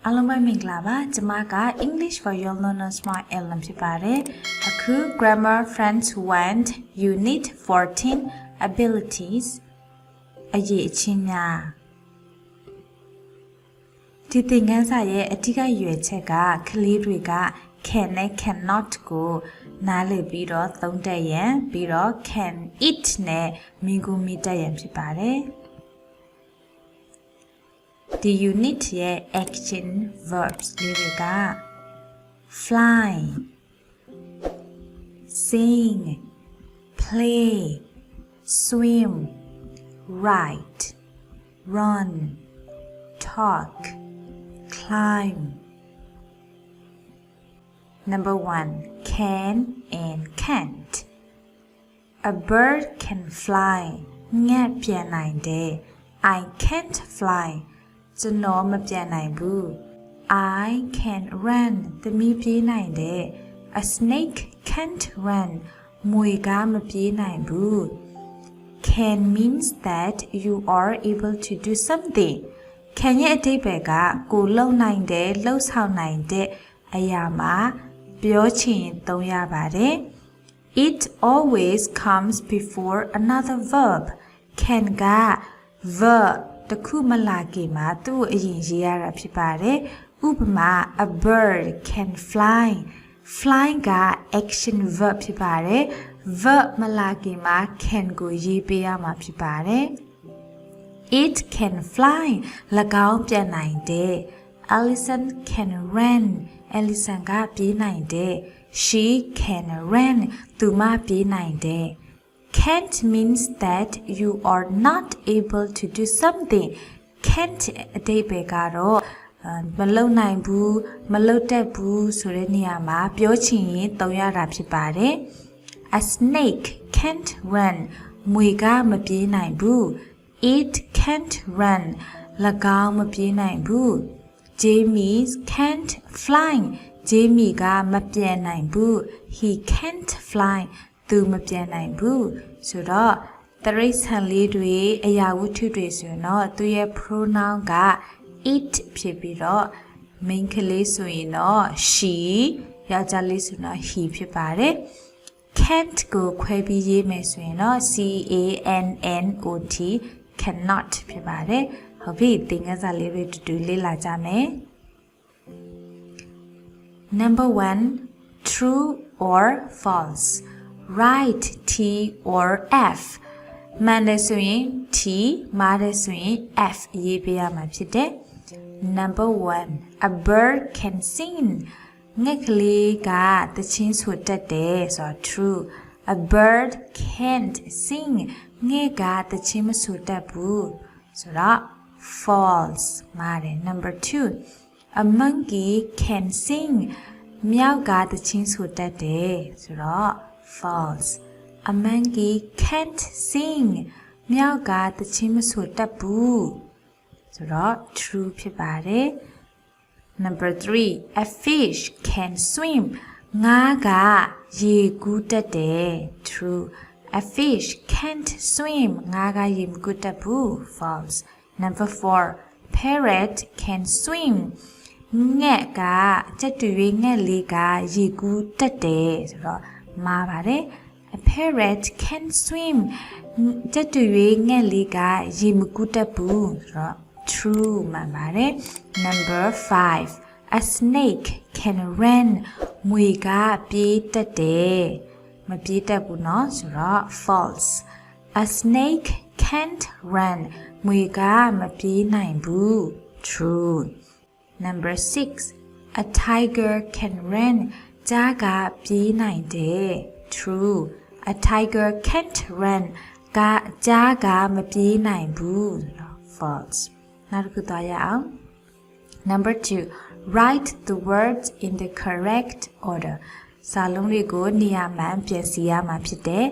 အားလုံးပဲမင်္ဂလာပါကျွန်မက English for Your Learners Smart Elam ဖြစ်ပါတယ်အခု Grammar Friends Went Unit 14 Abilities အရေးအချင်းများဒီသင်ခန်းစာရဲ့အဓိကရွယ်ချက်ကကလေးတွေက can နဲ့ cannot ကိုနားလည်ပြီးတော့သုံးတတ်ရန်ပြီးတော့ can eat နဲ့မိဂူမိတတ်ရန်ဖြစ်ပါတယ်ဒီ unit ရဲ့ action verbs လေးတွေက fly sing play swim write run talk climb Number 1 can and can't A bird can fly ငှက်ပြန်နိုင်တယ် I can't flyကျွန်တော်မပြန်နိုင်ဘူး I can run သမီးပြေးနိုင်တယ် A snake can't run မွေကားမပြေးနိုင်ဘူး Can means that you are able to do something can ရဲ့အဓိပ္ပာယ်ကကိုလုပ်နိုင်တယ်လှုပ်ဆောင်နိုင်တဲ့အရာမှာပြောချင်သုံးရပါတယ် It always comes before another verb can က verb တခုမလာခင်မှာသူ့အရင်ရေးရတာဖြစ်ပါတယ်ဥပမာ a bird can fly fly က action verb ဖြစ်ပါတယ် verb မလာခင်မှာ can ကိုရေးပေးရမှာဖြစ်ပါတယ် it can fly ၎င်းပြန်နိုင်တယ် Alison can run Alison ကပြေးနိုင်တယ် she can run သူမပြေးနိုင်တယ်Can't means that you are not able to do something. Can't အဓိပ္ပာယ်ကတော့မလုပ်နိုင်ဘူးမလုပ်တတ်ဘူးဆိုတဲ့နေရာမှာပြောချင်ရင်သုံးရတာဖြစ်ပါတယ် A snake can't run မွေကမပြေးနိုင်ဘူး It can't run ၎င်းမပြေးနိုင်ဘူး Jamie can't fly Jamie ကမပြန်နိုင်ဘူး He can't flyသူမပြန်နိုင်ဘူးဆိုတော့တရိษံလေးတွေအရာဝတ္ထုတွေဆိုရင်တော့သူရဲ့ pronoun က it ဖြစ်ပြီးတော့ main ကလေးဆိုရင်တော့ she ယောက်ျားလေးဆိုတော့ he ဖြစ်ပါတယ် can't ကိုခွဲပြီးရေးမယ်ဆိုရင်တော့ c a n n o t cannot ဖြစ်ပါတယ်ဟုတ်ပြီသင်ခန်းစာလေးတွေတူတူလေ့လာကြမယ် Number 1 True or false Write T or F မှန်တယ်ဆိုရင် T မှားတယ်ဆိုရင် F ရေးပေးရမှာဖြစ်တယ် Number 1 A bird can sing ငှက်ကလေးကသချင်းဆိုတတ်တယ်ဆိုတော့ True A bird can't sing ငှက်ကသချင်းမဆိုတတ်ဘူးဆိုတော့ False မှားတယ် Number 2 A monkey can sing မြောက်ကသချင်းဆိုတတ်တယ်ဆိုတော့ False. A monkey can't sing. မြောက်ကသချင်းမဆိုတတ်ဘူးဆိုတော့ true ဖြစ်ပါတယ် Number 3. A fish can swim. ငါးကရေကူးတတ်တယ် True. A fish can't swim. ငါးကရေမကူးတတ်ဘူး False. Number 4. Parrot can swim. ငှက်ကကြက်တူရွေးငှက်လေးကရေကူးတတ်တယ်ဆိုတော့မှားပါတယ် A parrot can swim ကြက်တူရွေးငှက်လေးကရေမကူးတတ်ဘူးဆိုတော့ true မှန်ပါတယ် Number 5 A snake can run မွေကပြေးတတ်တယ်မပြေးတတ်ဘူးเนาะဆိုတော့ false A snake can't run မွေကမပြေးနိုင်ဘူး true Number 6 A tiger can runကြားကပြေးနိုင်တယ် True A tiger can't run ကကြားကမပြေးနိုင်ဘူး False နောက်တစ်ခုသွားရအောင် Number 2 Write the words in the correct order စာလုံးတွေကိုနေရာမှန်ပြင်ဆင်ရမှာဖြစ်တယ်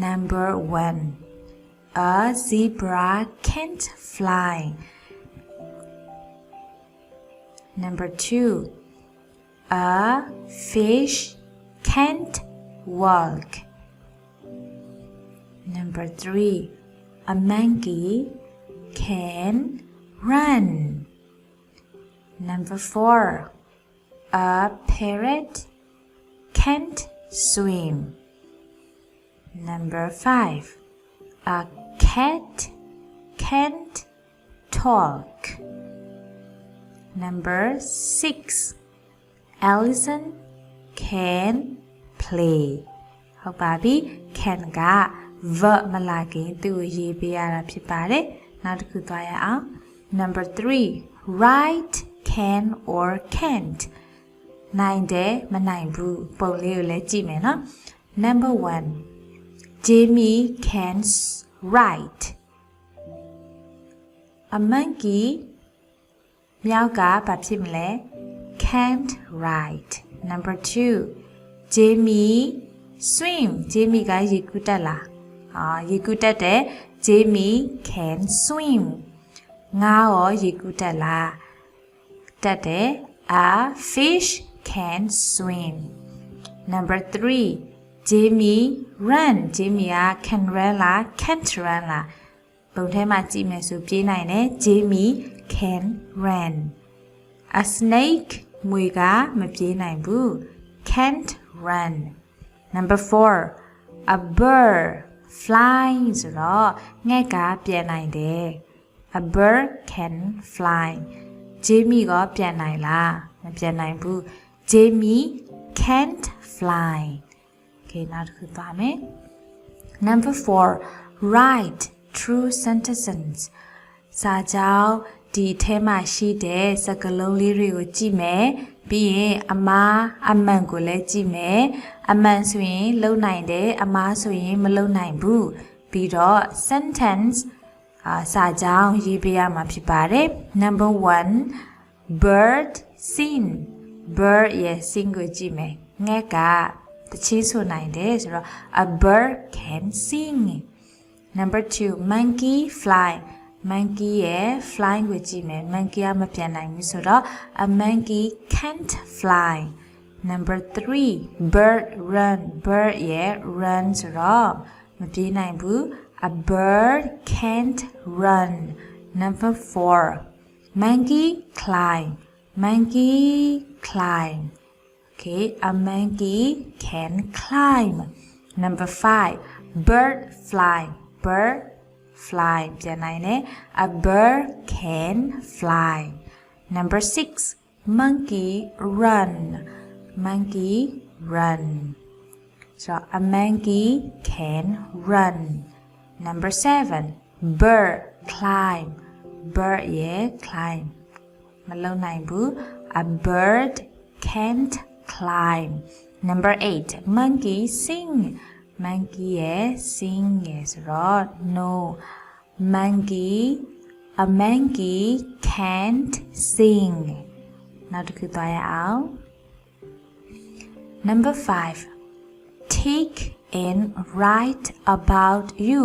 Number 1 A zebra can't fly Number 2 A fish can't walk. Number 3. A monkey can run. Number 4. A parrot can't swim. Number 5. A cat can't talk. Number 6. Allison can play. ဟုတ်ပါပြီ can က verb မလာခင်သူ့ကိုရေးပေးရတာဖြစ်ပါတယ်နောက်တစ်ခုသွားရအောင် Number 3 write can or can't နိုင်တယ်မနိုင်ဘူးပုံလေးကိုလည်းကြည့်မယ်နော် Number 1 Jamie can write A monkey မြောက်ကဘာဖြစ်မလဲ can't write Number 2 Jamie swim Jamie ကရေကူးတက်လားရေကူးတက်တယ် Jamie can swim ငါရောရေကူးတက်လားတက်တယ် A fish can swim Number 3 Jamie run Jamie က can run လား can't run လားပုံထဲမှာကြည့်မယ်ဆိုပြေးနိုင်တယ် Jamie can run A snake မွေကမပြေးနိုင်ဘူး can't run Number 4 A bird flying ဆိုတော့ငှက်ကပျံနိုင်တယ် A bird can fly Jamie ကပျံနိုင်လားမပျံနိုင်ဘူး Jamie can't fly Okay နောက်တစ်ခုသွားမယ် Number 4 write true sentences စာကြောင်းဒီထဲမှာရှိတဲ့စကားလုံးလေးတွေကိုကြည့်မယ်ပြီးရင်အမှားအမှန်ကိုလည်းကြည့်မယ်အမှန်ဆိုရင်လုံနိုင်တယ်အမှားဆိုရင်မလုံနိုင်ဘူးပြီးတော့ sentence စာကြောင်းရေးပေးရမှာဖြစ်ပါတယ် Number 1 bird sing bird ရဲ့ sing ကိုကြည့်မယ်ငှက်ကတချင်းဆိုနိုင်တယ်ဆိုတော့ a bird can sing Number 2 monkey fly monkey ရဲ့ fly ကိုကြည့်မယ် monkey ကမပြန်နိုင်ဘူးဆိုတော့ a monkey can't fly Number 3 bird run bird ရဲ့ run ဆိုတော့မပြေးနိုင်ဘူး a bird can't run Number 4 monkey climb monkey climb Okay a monkey can climb Number 5 bird fly bird fly ပြန်နိုင်တယ် A bird can fly Number 6 monkey run monkey run So a monkey can run Number 7 bird climb bird ရဲ့ climb မလုံနိုင်ဘူး A bird can't climb Number 8 monkey sing monkey ရဲ့ sing ရဲ့ဆိုတော့ no a monkey can't sing နောက်တစ်ခုသွားရအောင် Number 5 take and write about you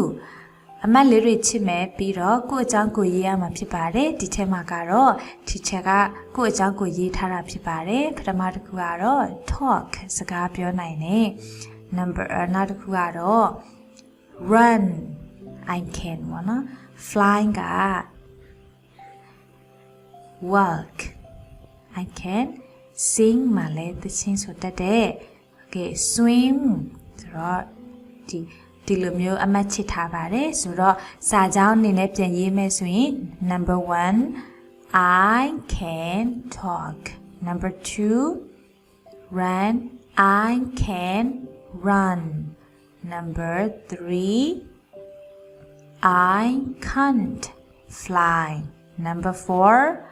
အမတ်လေးတွေချစ်မယ်ပြီးတော့ကိုယ့်အကြောင်းကိုရေးရမှာဖြစ်ပါတယ်ဒီထဲမှာကတော့ teacher ကကိုယ့်အကြောင်းကိုရေးထားတာဖြစ်ပါတယ်ပထမတစ်ခုကတော့ talk စကားပြောနိုင်တယ်Number နောက်တစ်ခုကတော့ run I can ပေါ့နော် flying က walk I can sing မှာလည်းသချင်းဆိုတတ်တယ် Okay swim ဆိုတော့ဒီလိုမျိုးအမှတ်ချစ်ထားပါတယ်ဆိုတော့စာကြောင်းအနေနဲ့ပြန်ရေးမယ်ဆိုရင် Number 1 I can talk Number 2 run I can run Number 3 I can't fly Number 4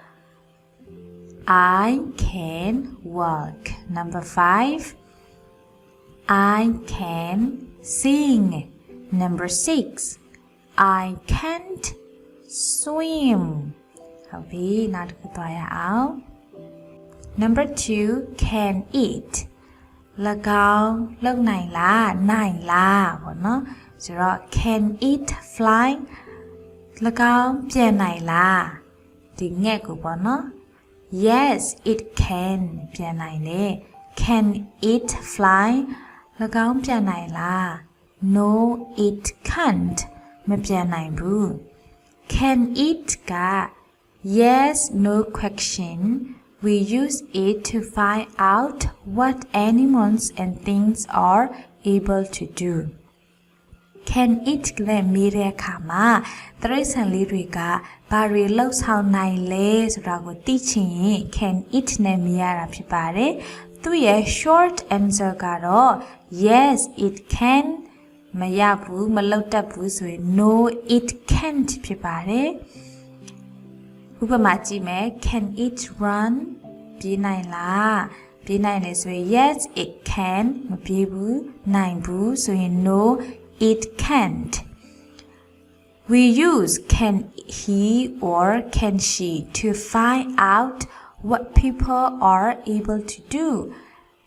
I can walk Number 5 I can sing Number 6 I can't swim ဟုတ်ပြီနောက်တစ်ခုသွားရအောင် Number 2 can eat ၎င်းလုံနိုင်လားနိုင်လားပေါ့နော်ဆိုတော့ can eat fly ၎င်းပြန်နိုင်လားဒီငှက်ကိုပေါ့နော် yes it can ပြန်နိုင်တယ် can it fly ၎င်းပြန်နိုင်လား no it can't မပြန်နိုင်ဘူး can it က yes no question We use it to find out what animals and things are able to do. Can it နဲ့မေးတဲ့အခါမှာတရိษံလေးတွေကဘာတွေလှုပ်ဆောင်နိုင်လဲဆိုတာကိုသိချင်ရင် can it နဲ့မေးရတာဖြစ်ပါတယ်။သူ့ရဲ့ short answer ကတော့ yes it can မရဘူးမလုပ်တတ်ဘူးဆိုရင် no it can't ဖြစ်ပါတယ်။ဥပမာကြည့်မယ် can it run ပြေးနိုင်လားပြေးနိုင်တယ်ဆိုရင် yes it can မပြေးဘူးနိုင်ဘူးဆိုရင် no it can't. We use can he or can she to find out what people are able to do.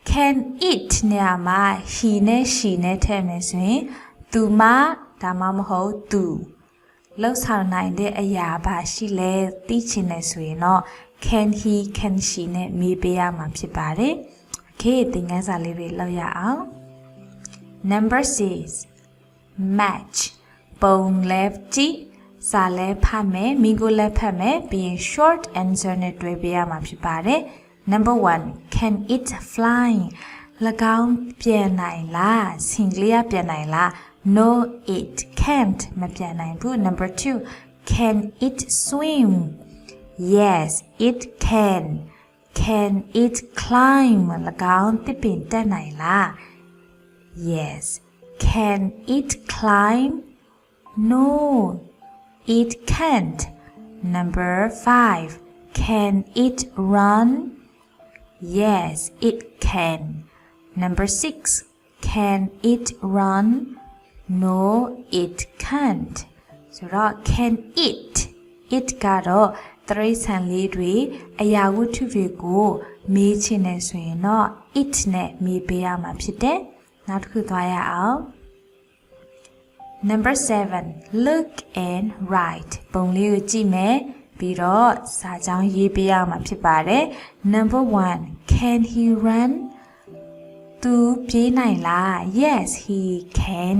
Can it နေရာမှာ he နဲ့ she နဲ့ထည့်မယ်ဆိုရင်သူမဒါမှမဟုတ်သူလှုပ်ဆောင်နိုင်တဲ့အရာဘာရှိလဲသိချင်တယ်ဆိုရင်တော့ can he can she နဲ့မေးပေးရမှာဖြစ်ပါတယ်။ Okay သင်ခန်းစာလေးတွေလောက်ရအောင်။ Number 6 match ပုံလဲကြည့်စာလဲဖတ်မယ်မိကိုလဲဖတ်မယ်ပြီးရင် short answer နဲ့တွဲပေးရမှာဖြစ်ပါတယ် Number 1 can it fly ၎င်းပြန်နိုင်လားစင်ကလေးပြန်နိုင်လား No it can't မပြန်နိုင်ဘူး Number 2 can it swim Yes it can it climb ၎င်းတစ်ပင်တက်နိုင်လား Yes Can it climb? No, it can't. Number 5. Can it run? Yes, it can. Number 6. Can it run? No, it can't. So, can it? It ကတော့တရိษံလေးတွေအရာဝတ္ထုတွေကိုမေးချင်တယ်ဆိုရင်တော့ it နဲ့မေးပေးရမှာဖြစ်တယ်။နောက်တစ်ခုသွားရအောင် Number 7 look and write ပုံလေးကိုကြည့်မယ်ပြီးတော့စာကြောင်းရေးပေးရမှာဖြစ်ပါတယ် Number 1 can he run သူပြေးနိုင်လား Yes he can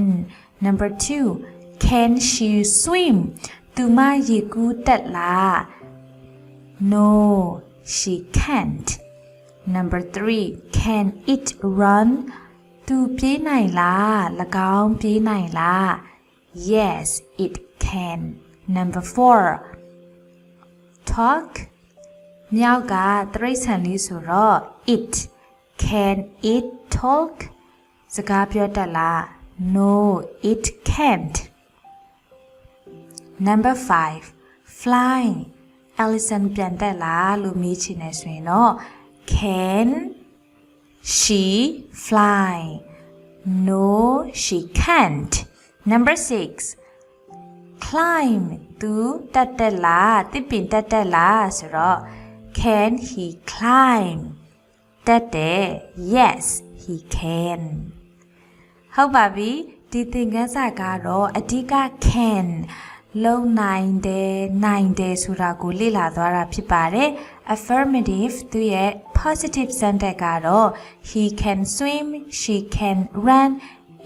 Number 2 can she swim သူမရေကူးတတ်လား No she can't Number 3 can it run သူပြေးနိုင်လား၎င်းပြေးနိုင်လား Yes it can Number 4 talk မြောက်ကတရိษံလေးဆိုတော့ it can it talk စကားပြောတတ်လား No it can't Number 5 fly Allison ပြန်တက်လားလို့မေးချင်တယ်ဆိုရင်တော့ Can she fly? No, she can't. Number 6. Climb. သူတက်တက်လားတစ်ပင်တက်တက်လားဆိုတော့ Can he climb? တက်တယ် Yes, he can. ဟုတ်ပါပြီဒီသင်ခန်းစာကတော့အဓိက can လုံနိုင်တယ်ဆိုတာကိုလေ့လာသွားတာဖြစ်ပါတယ် affirmative သူရဲ့ positive sentence ကတော့ he can swim she can run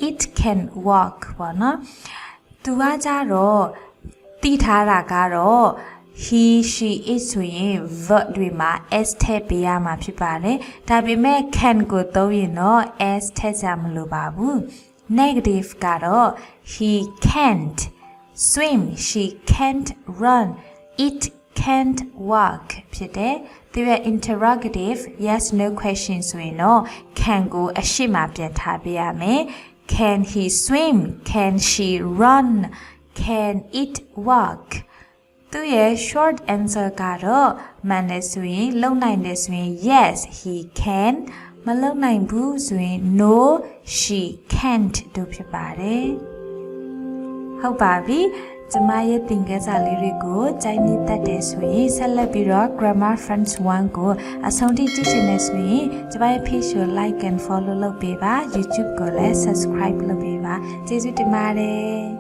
it can walk ပေါ့နော်သူကကြတော့သိထားတာကတော့ he she it ဆိုရင် verb တွေမှာ s ထည့်ပေးရမှာဖြစ်ပါတယ်ဒါပေမဲ့ can ကိုသုံးရင်တော့ s ထည့်ကြမလိုပါဘူး negative ကတော့ he can't swim she can't run it can't walk ဖြစ်တယ်သူရဲ့ interrogative yes no question ဆိုရင်တော့ can ကိုအရှိမပြန်ထားပေးရမယ် can he swim can she run can it walk သူရဲ့ short answer ကတော့မှန်တယ်ဆိုရင်လုံနိုင်တယ်ဆိုရင် yes he can မလုံနိုင်ဘူးဆိုရင် no she can't တို့ဖြစ်ပါတယ်ဟုတ်ပါပြီကျမရဲ့သင်ခန်းစာလေးတွေကိုကြိုက်နေတတ်တယ်ဆိုရင်ဆက်လက်ပြီးတော့ Grammar Friends 1ကိုအဆုံးထိကြည့်ချင်တယ်ဆိုရင်ကျမရဲ့ page ကို like and follow လုပ်ပေးပါ YouTube ကိုလည်း subscribe လုပ်ပေးပါကျေးဇူးတင်ပါတယ်